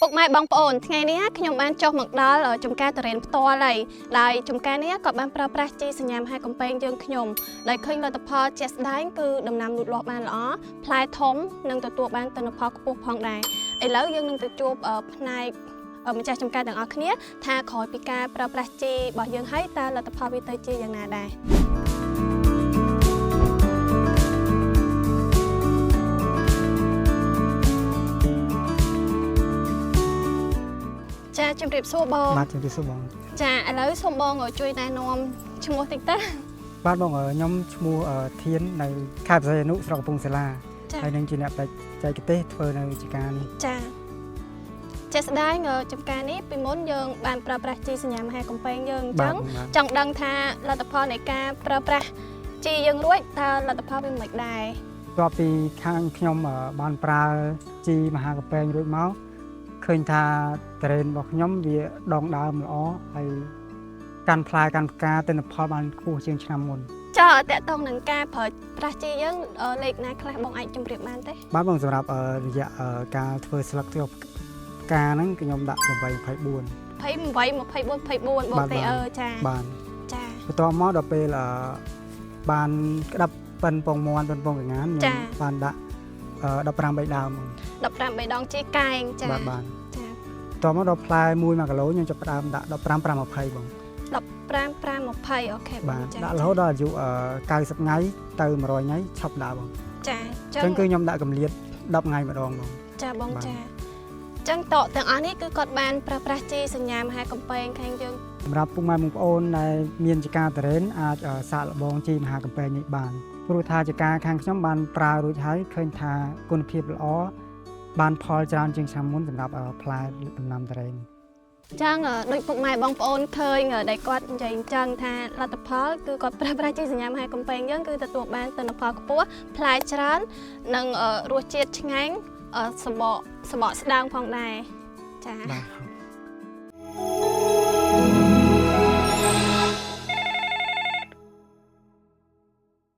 ពុកម៉ែបងប្អូនថ្ងៃនេះខ្ញុំបានចុះមកដល់ចំការតរ៉េនផ្ទាល់ហើយដោយចំការនេះក៏បានប្រើប្រាស់ជីសញ្ញាមហាកំពែងយើងខ្ញុំដោយឃើញលទ្ធផលជាក់ស្ដែងគឺដំណាំលូតលាស់បានល្អផ្លែធំនិងទទួលបានទិន្នផលខ្ពស់ផងដែរឥឡូវយើងនឹងទៅជួបផ្នែកម្ចាស់ចំការទាំងអស់គ្នាថាក្រោយពីការប្រើប្រាស់ជីរបស់យើងហើយតើលទ្ធផលវាទៅជាយ៉ាងណាដែរចាជំរាបសួរបងបាទជំរាបសួរបងចាឥឡូវសូមបងជួយណែនាំឈ្មោះតិចតើបាទបងខ្ញុំឈ្មោះធាននៅខេត្តបរសៃអនុស្រុកកំពង់សាឡាហើយនឹងជាអ្នកបច្ចេកទេសធ្វើនៅវិជ្ជាការនេះចាជាក់ស្ដែងចំការនេះពីមុនយើងបានប្រើប្រាស់ជីសញ្ញាមហាកំពែងយើងអញ្ចឹងចង់ដឹងថាលទ្ធផលនៃការប្រើប្រាស់ជីយើងរួចតើលទ្ធផលវាមិនដែរតបពីខាងខ្ញុំបានប្រើជីមហាកំពែងរួចមកឃើញថាត្រេនរបស់ខ្ញុំវាដងដើមល្អហើយកាន់ផ្លែកាន់ផ្កាទិន្នផលបានខ្ពស់ជាងឆ្នាំមុនចាតើតងនឹងការប្រើប្រាស់ជីយើងលេខណាខ្លះបងអាចជម្រាបបានទេបាទបងសម្រាប់រយៈការធ្វើស្លឹកធ្វើផ្កាហ្នឹងខ្ញុំដាក់8 24 28 24 24បងទេចាបាទចាបន្ទាប់មកដល់ពេលបានក្តាប់ប៉ិនពងមាន់ប៉ិនពងកងានខ្ញុំបានដាក់15 3ដើម15 3ដងជីកែងចាបាទចាបន្ទាប់មកដល់ផ្លែ1 គីឡូខ្ញុំចាប់ផ្ដើមដាក់15 5 20បង15 5 20អូខេបងចាដាក់រហូតដល់អាយុ90ថ្ងៃទៅ100ថ្ងៃឈប់ដាក់បងចាអញ្ចឹងគឺខ្ញុំដាក់កម្លៀត10ថ្ងៃម្ដងបងចាបងចាចឹងតកទាំងអស់នេះគឺគាត់បានប្រើប្រាស់ជីសញ្ញាមហាកំពែងខាងយើងសម្រាប់ពុកម៉ែបងប្អូនដែលមានចការតរ៉េនអាចសាកល្បងជីមហាកំពែងនេះបានព្រោះថាចការខាងខ្ញុំបានប្រើរួចហើយឃើញថាគុណភាពល្អបានផលច្រើនជាងឆ្នាំមុនសម្រាប់ផ្លែដំណាំតរ៉េនចឹងដូចពុកម៉ែបងប្អូនឃើញដែលគាត់និយាយអញ្ចឹងថាលទ្ធផលគឺគាត់ប្រើប្រាស់ជីសញ្ញាមហាកំពែងយើងគឺទទួលបានទិន្នផលខ្ពស់ផ្លែច្រើននិងរសជាតិឆ្ងាញ់សបកស្ដើងផងដែរចា